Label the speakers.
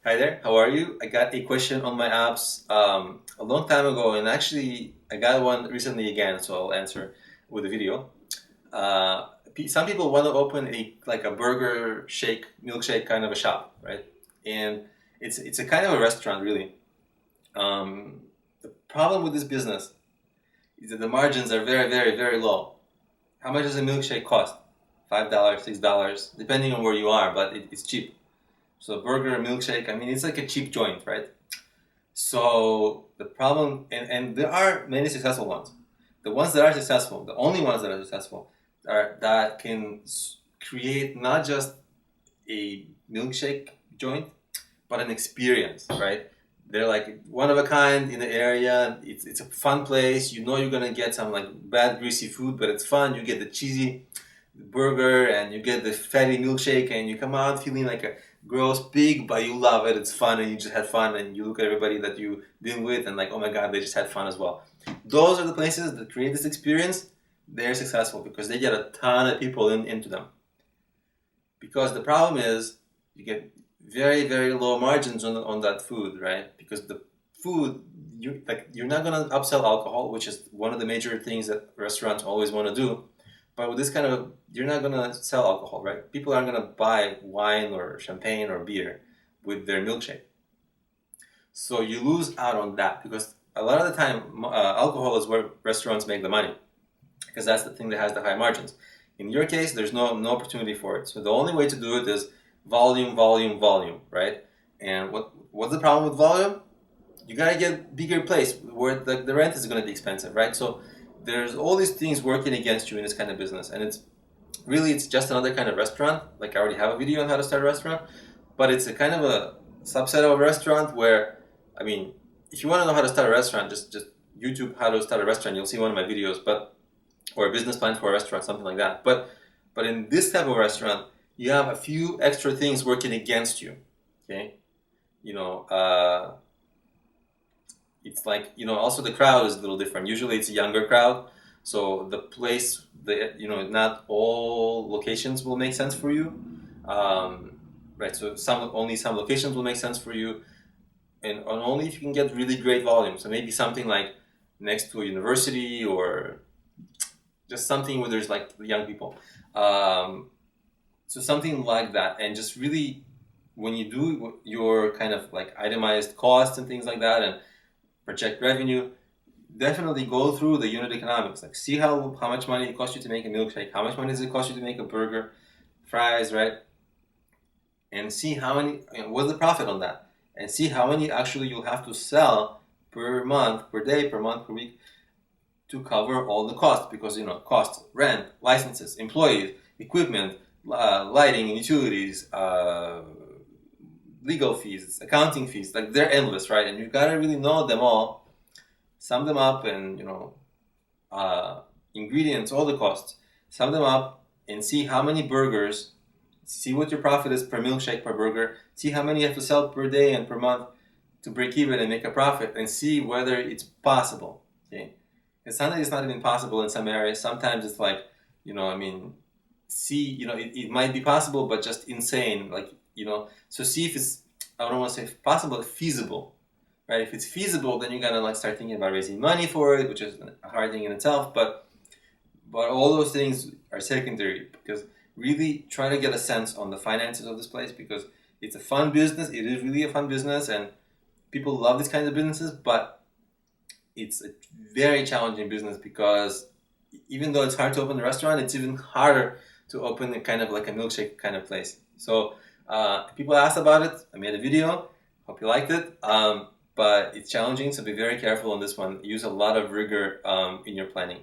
Speaker 1: Hi there, how are you? I got a question on my apps a long time ago, and actually I got one recently again, so I'll answer with a video. Some people want to open a burger shake, milkshake kind of a shop, right? And it's a kind of a restaurant, really. The problem with this business is that the margins are very, very, very low. How much does a milkshake cost? $5, $6, depending on where you are, but it's cheap. So burger, milkshake, I mean, it's like a cheap joint, right? So the problem, and there are many successful ones. The ones that are successful, the only ones that are successful, are that can create not just a milkshake joint, but an experience, right? They're like one of a kind in the area. It's a fun place. You know you're gonna get some like bad greasy food, but it's fun. You get the cheesy burger and you get the fatty milkshake, and you come out feeling like a gross pig, but you love it. It's fun, and you just had fun, and you look at everybody that you've been with, and like, oh my god, they just had fun as well. Those are the places that create this experience. They're successful because they get a ton of people into them. Because the problem is you get very, very low margins on that food, right? Because the food, you're not gonna upsell alcohol, which is one of the major things that restaurants always want to do. But with this kind of, you're not gonna sell alcohol, right? People aren't gonna buy wine or champagne or beer with their milkshake. So you lose out on that because a lot of the time, alcohol is where restaurants make the money because that's the thing that has the high margins. In your case, there's no opportunity for it. So the only way to do it is volume, volume, volume, right? And what's the problem with volume? You gotta get bigger place where the rent is gonna be expensive, right? So there's all these things working against you in this kind of business, and it's just another kind of restaurant. Like I already have a video on how to start a restaurant, but it's a kind of a subset of a restaurant where, I mean, if you want to know how to start a restaurant, just YouTube how to start a restaurant. You'll see one of my videos, but or a business plan for a restaurant, something like that. But in this type of restaurant, you have a few extra things working against you. Okay, you know, it's like also the crowd is a little different. Usually, it's a younger crowd, so the place, not all locations will make sense for you. Right, so some locations will make sense for you, and only if you can get really great volume. So maybe something like next to a university or just something where there's like young people. So something like that, and just really when you do your kind of like itemized costs and things like that, and project revenue, definitely go through the unit economics. Like see how much money it costs you to make a milkshake, how much money does it cost you to make a burger, fries, right? And see how many, what's the profit on that, and see how many actually you'll have to sell per month, per day, per month, per week to cover all the costs, because costs, rent, licenses, employees, equipment, lighting, utilities, legal fees, accounting fees, like they're endless, right? And you gotta really know them all, sum them up, and ingredients, all the costs, sum them up, and see how many burgers, see what your profit is per milkshake, per burger, see how many you have to sell per day and per month to break even and make a profit, and see whether it's possible. Okay, and sometimes it's not even possible in some areas. Sometimes it's like, it might be possible, but just insane. Like, so see if it's, I don't want to say possible, feasible, right? If it's feasible, then you gotta like start thinking about raising money for it, which is a hard thing in itself. But all those things are secondary, because really try to get a sense on the finances of this place, because it's a fun business. It is really a fun business, and people love these kinds of businesses, but it's a very challenging business, because even though it's hard to open a restaurant, it's even harder to open a kind of like a milkshake kind of place. So people asked about it. I made a video. Hope you liked it. But it's challenging, so be very careful on this one. Use a lot of rigor in your planning.